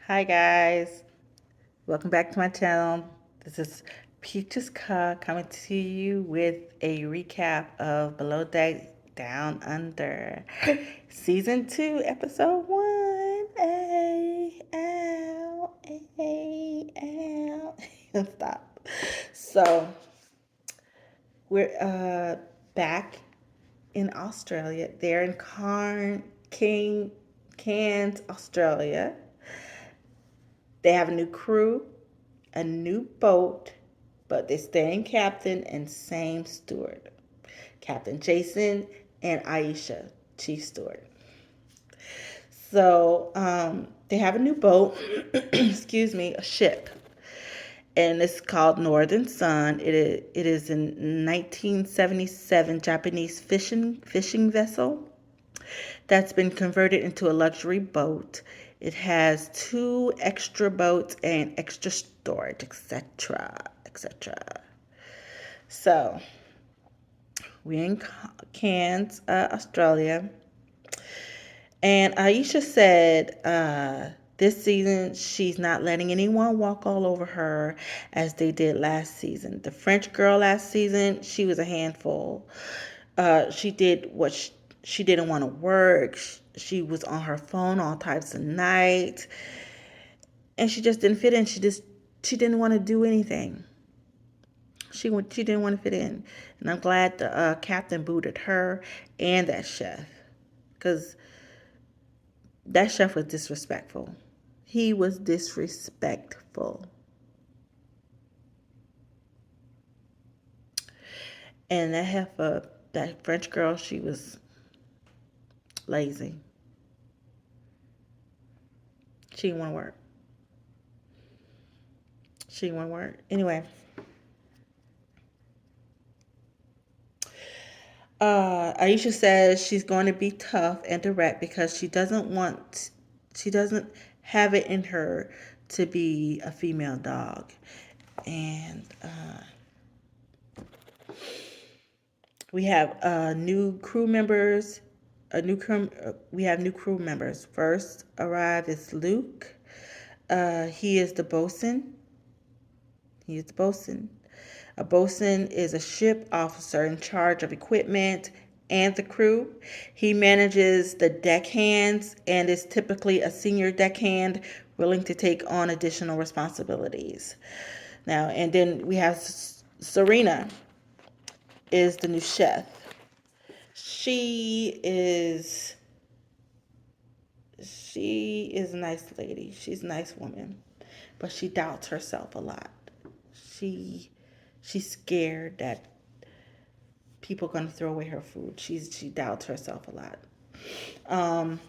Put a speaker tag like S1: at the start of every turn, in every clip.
S1: Hi guys, welcome back to my channel. This is Peaches Ka coming to you with a recap of Below Deck Down Under Season 2, Episode 1. Stop. So, we're back in Australia. They're in Cairns, Australia. They have a new crew, a new boat, but they're staying captain and same steward. Captain Jason and Aisha, chief steward. So they have a new boat, excuse me, a ship, and it's called Northern Sun. It is a 1977 Japanese fishing vessel that's been converted into a luxury boat. It has two extra boats and extra storage, etc., etc. So we're in Cairns, Australia, and Aisha said this season she's not letting anyone walk all over her as they did last season. The French girl last season, she was a handful. She did what she didn't want to work. She was on her phone all types of nights, and she just didn't fit in. She didn't want to do anything. She didn't want to fit in, and I'm glad the captain booted her and that chef, because that chef was disrespectful. He was disrespectful, and that French girl, she was lazy. She didn't want to work. She didn't want to work anyway. Aisha says she's going to be tough and direct because she doesn't have it in her to be a female dog. And we have new crew members. We have new crew members. First arrived is Luke. He is the bosun. He is the bosun. A bosun is a ship officer in charge of equipment and the crew. He manages the deckhands and is typically a senior deckhand willing to take on additional responsibilities. Now, and then we have Serena is the new chef. She is she is a nice lady. She's a nice woman, but she doubts herself a lot. She she's scared that people are going to throw away her food. She doubts herself a lot. Um,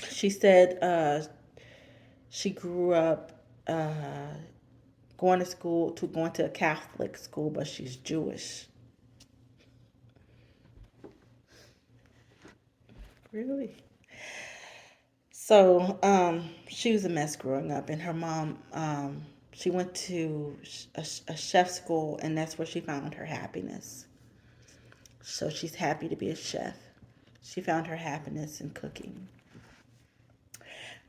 S1: she said she grew up going to a Catholic school, but she's Jewish. Really? So she was a mess growing up, and her mom, she went to a chef school, and that's where she found her happiness. So she's happy to be a chef. She found her happiness in cooking.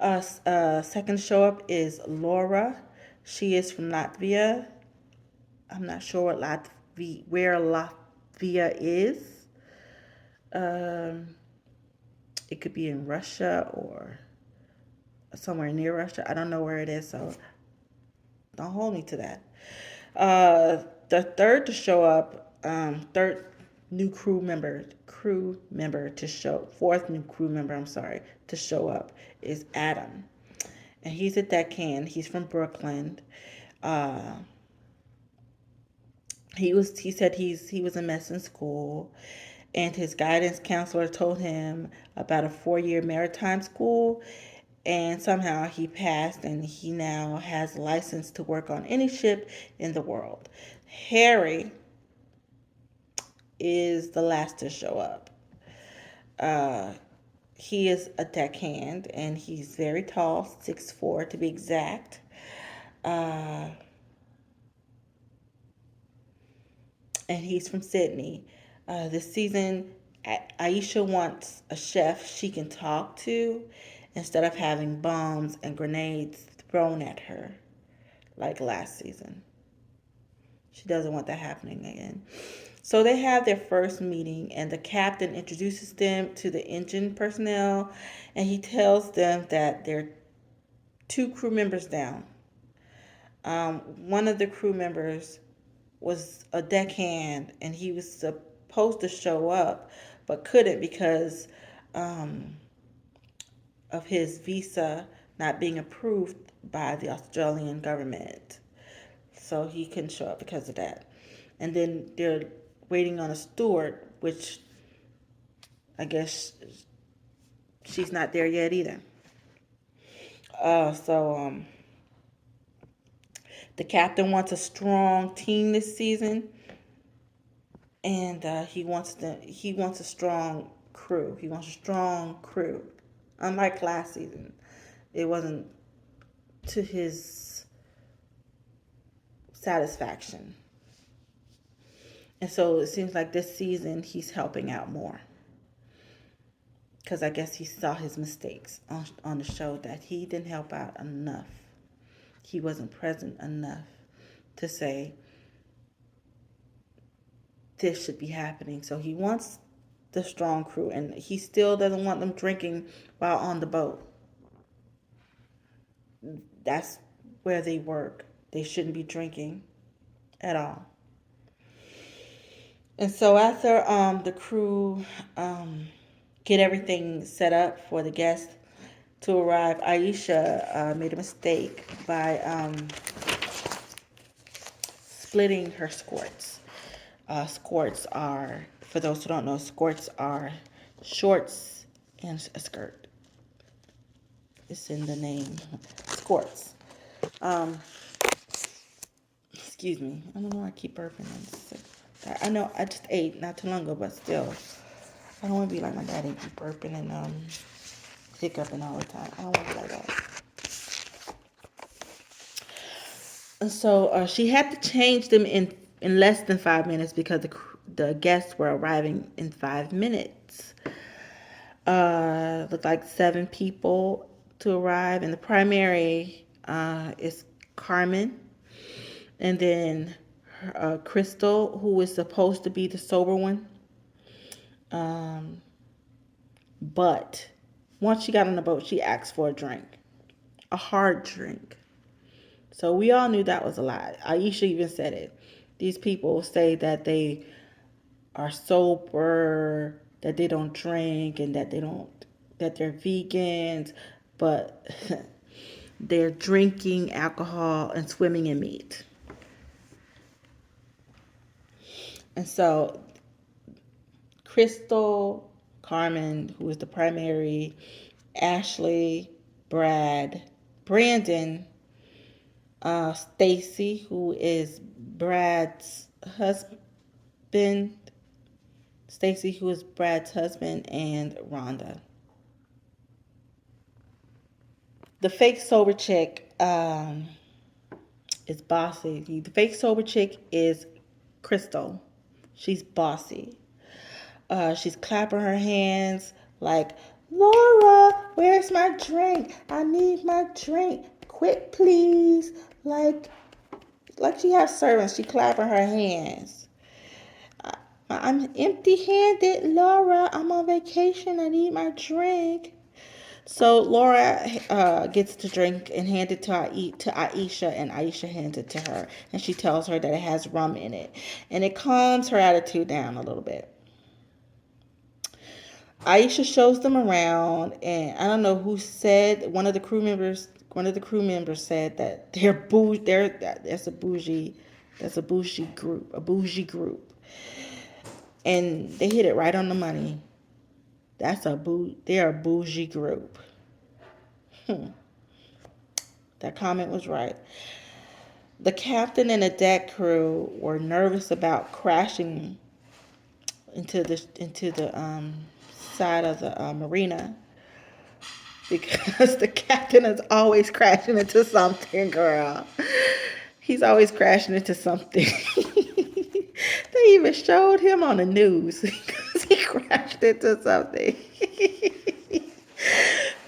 S1: Second show up is Laura. She is from Latvia. I'm not sure where Latvia is. Um, it could be in Russia or somewhere near Russia. I don't know where it is, so don't hold me to that. The third to show up, third new crew member to show, fourth new crew member, I'm sorry, to show up is Adam. And he's a deckhand. He's from Brooklyn. Uh, he said he was a mess in school, and his guidance counselor told him about a 4-year maritime school, and somehow he passed, and he now has a license to work on any ship in the world. Harry is the last to show up. Uh, he is a deckhand, and he's very tall, 6'4" to be exact. Uh, and he's from Sydney. This season, Aisha wants a chef she can talk to instead of having bombs and grenades thrown at her like last season. She doesn't want that happening again. So they have their first meeting, and the captain introduces them to the engine personnel, and he tells them that they're 2 crew members down. One of the crew members was a deckhand, and he was supposed to show up but couldn't because um, of his visa not being approved by the Australian government. So he couldn't show up because of that. And then they're waiting on a steward, which I guess she's not there yet either. So the captain wants a strong team this season, and he wants a strong crew. He wants a strong crew. Unlike last season, it wasn't to his satisfaction. And so it seems like this season he's helping out more. Because I guess he saw his mistakes on the show, that he didn't help out enough. He wasn't present enough to say this should be happening. So he wants the strong crew, and he still doesn't want them drinking while on the boat. That's where they work. They shouldn't be drinking at all. And so after the crew get everything set up for the guests to arrive, Aisha made a mistake by splitting her skirts. Skirts are, for those who don't know, skirts are shorts and a skirt. It's in the name, skirts. Excuse me. I don't know why I keep burping. I know I just ate not too long ago, but still, I don't want to be like my daddy, be burping and hiccuping all the time. I don't want to be like that. And so she had to change them in less than 5 minutes because the guests were arriving in 5 minutes. Looked like 7 people to arrive, and the primary is Carmen, and then Crystal, who was supposed to be the sober one. But once she got on the boat, she asked for a drink, a hard drink. So we all knew that was a lie. Aisha even said it. These people say that they are sober, that they don't drink, and that they're vegans, but they're drinking alcohol and swimming in meat. And so Crystal, Carmen, who is the primary, Ashley, Brandon, Stacy, who is Brad's husband, and Rhonda. The fake sober chick is bossy. The fake sober chick is Crystal. She's bossy. She's clapping her hands like, Laura, where's my drink? I need my drink. Quick, please. Like she has servants. She clapping her hands. I'm empty-handed, Laura. I'm on vacation. I need my drink. So Laura gets the drink and hands it to Aisha, and Aisha hands it to her. And she tells her that it has rum in it. And it calms her attitude down a little bit. Aisha shows them around, and I don't know who said, one of the crew members said that that's a bougie group. And they hit it right on the money. They're a bougie group. That comment was right. The captain and the deck crew were nervous about crashing into the side of the marina, because the captain is always crashing into something, girl. He's always crashing into something. They even showed him on the news because he crashed into something.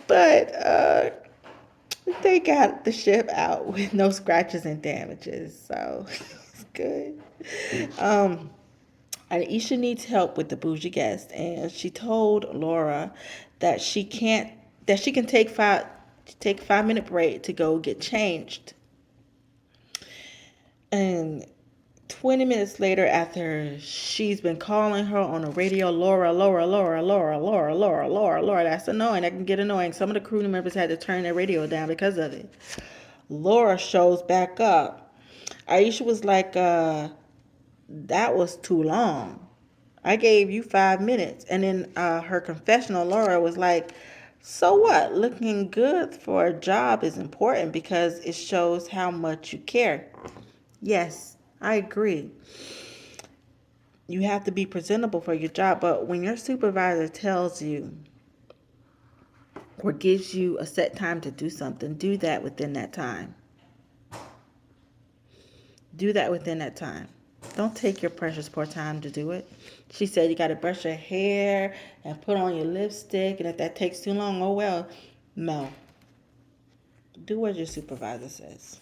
S1: But they got the ship out with no scratches and damages, so it's good. Um, Aisha needs help with the bougie guest, and she told Laura that she can take 5 minute break to go get changed. And 20 minutes later, after she's been calling her on the radio, Laura, Laura, Laura, Laura, Laura, Laura, Laura, Laura, that's annoying. That can get annoying. Some of the crew members had to turn their radio down because of it. Laura shows back up. Aisha was like, that was too long. I gave you 5 minutes. And then her confessional, Laura was like, so what? Looking good for a job is important because it shows how much you care. Yes, I agree. You have to be presentable for your job, but when your supervisor tells you or gives you a set time to do something, do that within that time. Do that within that time. Don't take your precious poor time to do it. She said you got to brush your hair and put on your lipstick, and if that takes too long, oh well. No. Do what your supervisor says.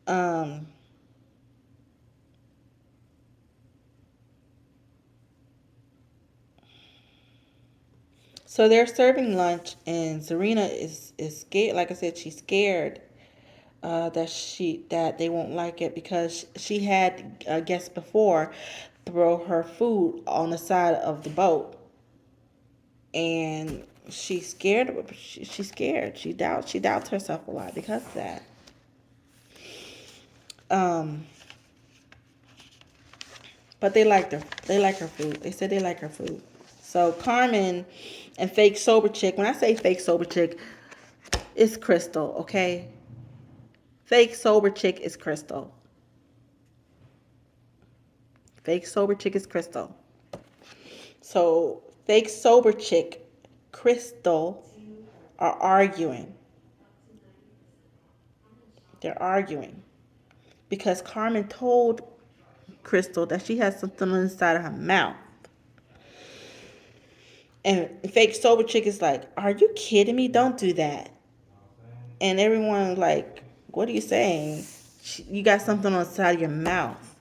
S1: Um, so they're serving lunch, and Serena is scared. Like I said, she's scared that they won't like it because she had guests before throw her food on the side of the boat, and she's scared. She's scared. She doubts herself a lot because of that. Um, but they liked her. They like her food. They said they like her food. So Carmen and fake sober chick. When I say fake sober chick, it's Crystal. Okay, fake sober chick is Crystal. Fake sober chick is Crystal. So fake sober chick, Crystal, are arguing. They're arguing because Carmen told Crystal that she has something on the side of her mouth. And fake sober chick is like, "Are you kidding me? Don't do that." And everyone's like, "What are you saying? You got something on the side of your mouth."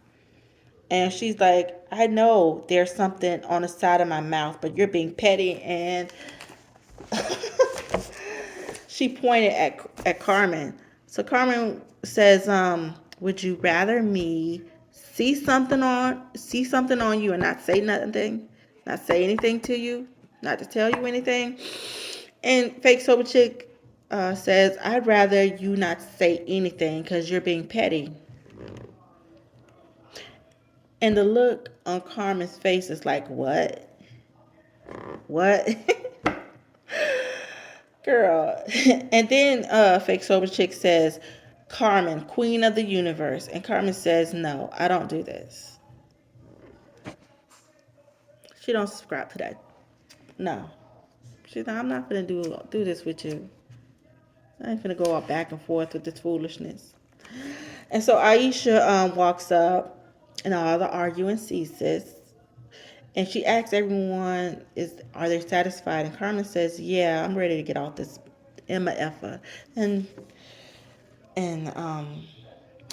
S1: And she's like, "I know there's something on the side of my mouth, but you're being petty." And she pointed at Carmen. So Carmen says, "Would you rather me see something on you and not say nothing, not say anything to you, not to tell you anything?" And fake sober chick says, "I'd rather you not say anything because you're being petty." And the look on Carmen's face is like, "What? What?" Girl. And then fake sober chick says, "Carmen, queen of the universe." And Carmen says, "No, I don't do this." She don't subscribe to that. No. She's like, "I'm not gonna do this with you. I ain't gonna go up back and forth with this foolishness." And so Aisha walks up, and all the arguing ceases. And she asks everyone, "Are they satisfied?" And Carmen says, "Yeah, I'm ready to get off this Emma effer." And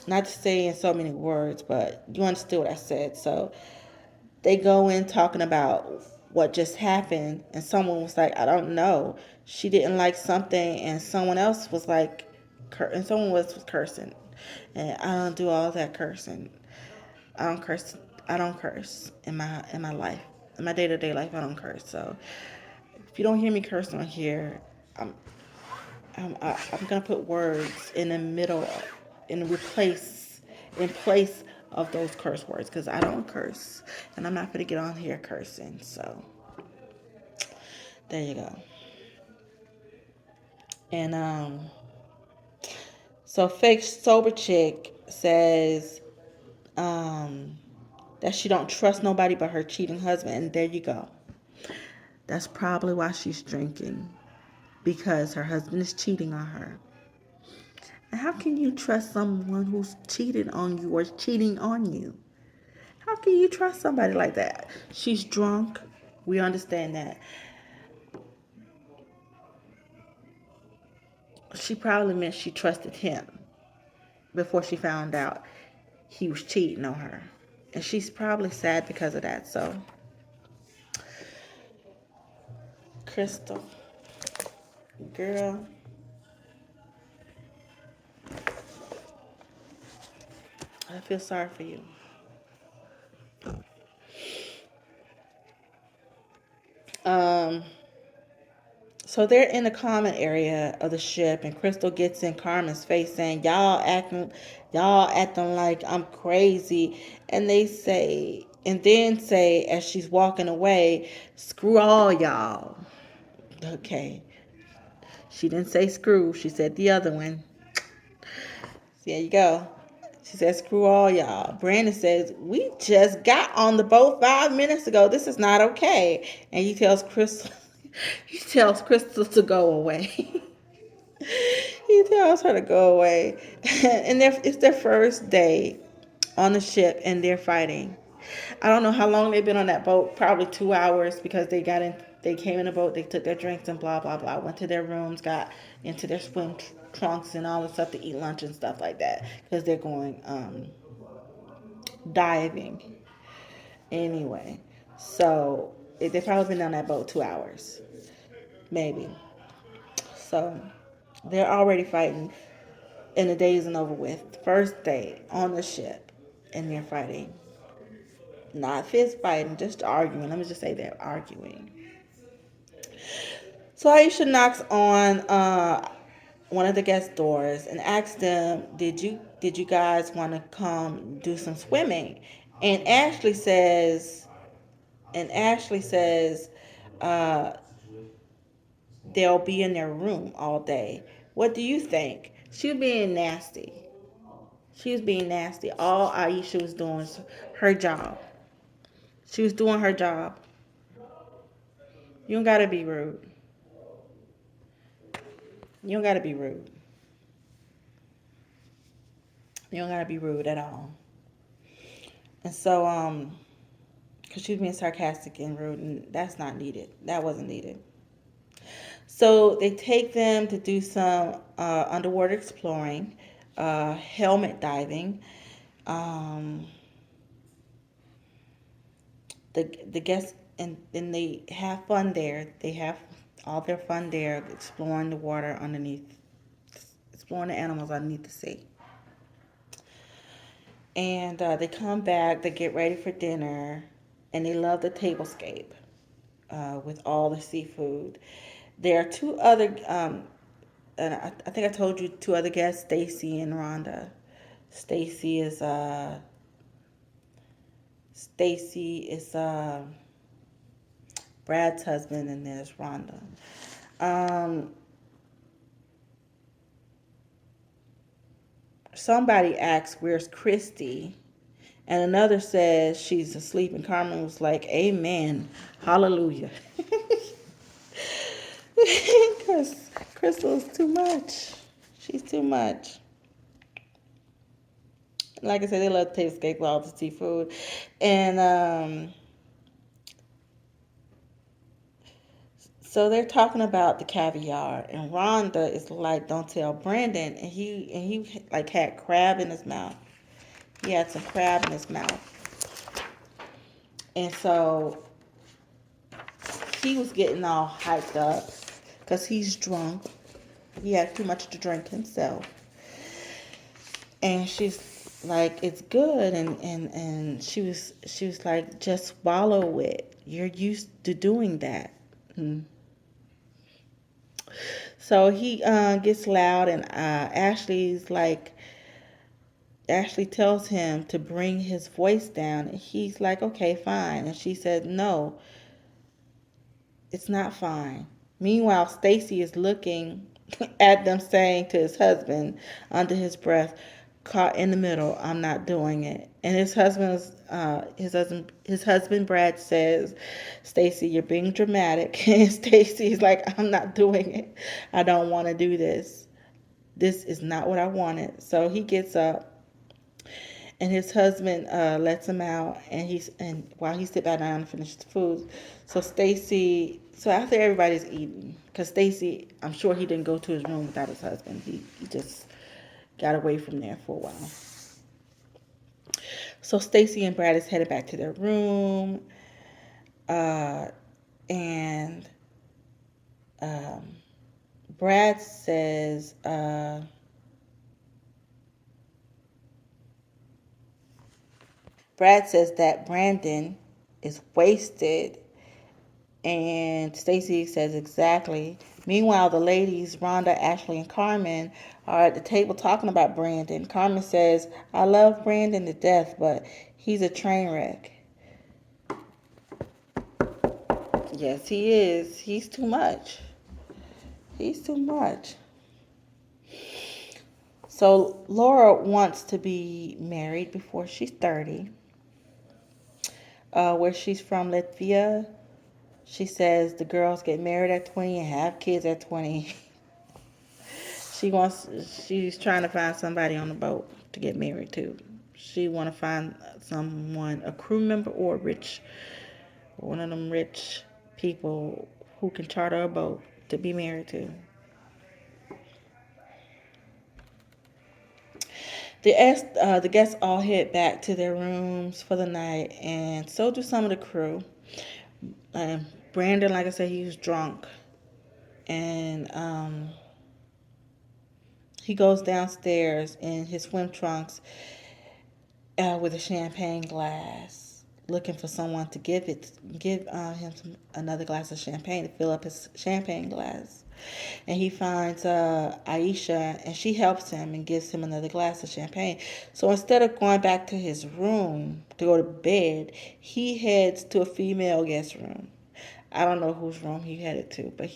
S1: not to say in so many words, but you understood what I said. So they go in talking about what just happened, and someone was like, "I don't know. She didn't like something," and someone else was like, and someone was cursing, and I don't do all that cursing. I don't curse. I don't curse in my life, in my day-to-day life. I don't curse. So if you don't hear me curse on here, I'm I'm gonna put words in the middle, in place of those curse words, because I don't curse, and I'm not gonna get on here cursing. So there you go. And so fake sober chick says um, that she don't trust nobody but her cheating husband, and there you go. That's probably why she's drinking, because her husband is cheating on her. And how can you trust someone who's cheated on you or cheating on you? How can you trust somebody like that? She's drunk. We understand that. she probably meant she trusted him before she found out he was cheating on her. And she's probably sad because of that. So, Crystal, girl, I feel sorry for you. Um, so they're in the common area of the ship, and Crystal gets in Carmen's face saying, y'all acting like I'm crazy." And they say, and then say, as she's walking away, "Screw all y'all." Okay. She didn't say screw, she said the other one. There you go. She said, "Screw all y'all." Brandon says, "We just got on the boat 5 minutes ago. This is not okay." And he tells Crystal to go away. He tells her to go away. And it's their first day on the ship, and they're fighting. I don't know how long they've been on that boat. Probably 2 hours, because they came in the boat, they took their drinks and blah blah blah. Went to their rooms, got into their swim trunks and all the stuff to eat lunch and stuff like that, because they're going diving anyway. So they've probably been on that boat 2 hours, maybe. So they're already fighting, and the day isn't over with. First day on the ship, and they're fighting. Not fist fighting, just arguing. Let me just say they're arguing. So Aisha knocks on one of the guest doors and asks them, "Did you guys want to come do some swimming?" And Ashley says, uh, they'll be in their room all day. What do you think? She was being nasty. She was being nasty. All Aisha was doing was her job. She was doing her job. You don't gotta be rude. You don't gotta be rude. You don't gotta be rude at all. And so, because she was being sarcastic and rude, and that's not needed. That wasn't needed. So they take them to do some underwater exploring, helmet diving. Um, the guests, and they have fun there. They have all their fun there, exploring the water underneath, exploring the animals underneath the sea. And they come back. They get ready for dinner, and they love the tablescape with all the seafood. There are two other, and I think I told you two other guests, Stacy and Rhonda. Stacy is uh, Stacy is Brad's husband, and there's Rhonda. Um, Somebody asks, "Where's Christy?" And another says she's asleep, and Carmen was like, "Amen, hallelujah." Because Crystal's too much. She's too much. Like I said, they love to taste cake with all the seafood. And so they're talking about the caviar, and Rhonda is like, "Don't tell Brandon." And he like had crab in his mouth. He had some crab in his mouth, and so he was getting all hyped up because he's drunk. He had too much to drink himself, and she's like, "It's good," and she was like, "Just swallow it. You're used to doing that." Hmm. So he gets loud, and Ashley tells him to bring his voice down, and he's like, "Okay, fine." And she said, "No, it's not fine." Meanwhile, Stacy is looking at them, saying to his husband under his breath, "Caught in the middle. I'm not doing it." And his husband Brad says, "Stacy, you're being dramatic." And Stacy's like, "I'm not doing it. I don't want to do this. This is not what I wanted." So he gets up, And his husband lets him out, and while he sit back down and finish the food. So after everybody's eating, because Stacy, I'm sure he didn't go to his room without his husband. He just got away from there for a while. So Stacy and Brad is headed back to their room, uh, and um, Brad says. Brad says that Brandon is wasted, and Stacy says exactly. Meanwhile, the ladies, Rhonda, Ashley, and Carmen, are at the table talking about Brandon. Carmen says, I love Brandon to death, but he's a train wreck. Yes, he is. He's too much. He's too much. So Laura wants to be married before she's 30. Where she's from, Latvia, she says the girls get married at 20 and have kids at 20. She's trying to find somebody on the boat to get married to. She want to find someone, a crew member or one of them rich people who can charter a boat to be married to. The guests all head back to their rooms for the night, and so do some of the crew. Brandon, like I said, he was drunk, and he goes downstairs in his swim trunks with a champagne glass, looking for someone to give him another glass of champagne to fill up his champagne glass. And he finds Aisha, and she helps him and gives him another glass of champagne. So instead of going back to his room to go to bed, he heads to a female guest room. I don't know whose room he headed to, but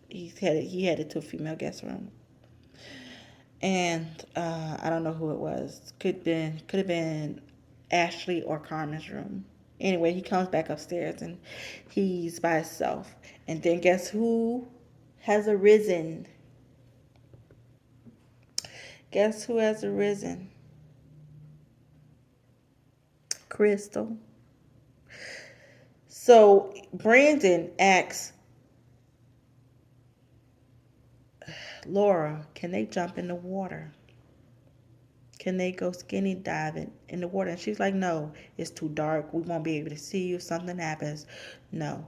S1: he headed to a female guest room. And I don't know who it was. Could have been Ashley or Carmen's room. Anyway, he comes back upstairs and he's by himself. And then guess who has arisen? Guess who has arisen? Crystal. So Brandon asks Laura, can they jump in the water? Can they go skinny diving in the water? And she's like, no, it's too dark. We won't be able to see you if something happens. No.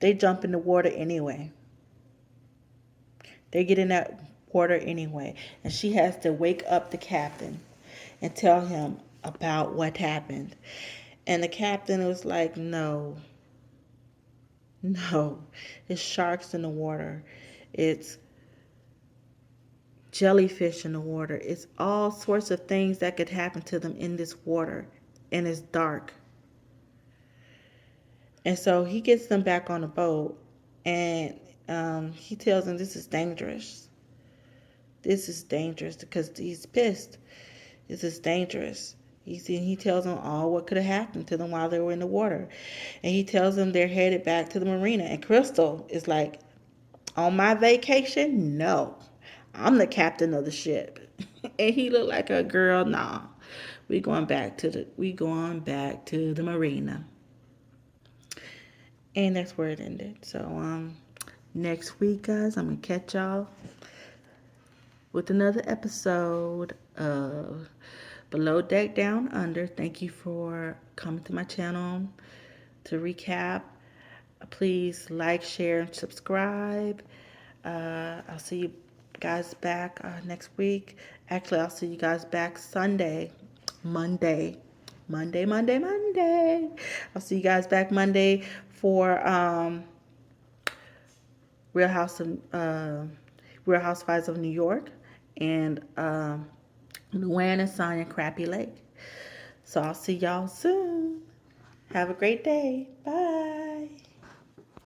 S1: They jump in the water anyway. They get in that water anyway. And she has to wake up the captain and tell him about what happened. And the captain was like, no, no, it's sharks in the water. It's jellyfish in the water. It's all sorts of things that could happen to them in this water. And it's dark. And so he gets them back on the boat, and he tells them this is dangerous. This is dangerous because he's pissed. This is dangerous. He tells them all what could have happened to them while they were in the water. And he tells them they're headed back to the marina. And Crystal is like, on my vacation? No. I'm the captain of the ship. And he looked like a girl, nah. We going back to the marina. And that's where it ended. So next week, guys, I'm gonna catch y'all with another episode of Below Deck Down Under. Thank you for coming to my channel to recap. Please like, share, and subscribe. I'll see you guys back next week. Actually, I'll see you guys back Sunday, Monday. Monday. I'll see you guys back Monday for Real House of Real Housewives of New York and Luann and Sonya Crappy Lake. So I'll see y'all soon. Have a great day. Bye.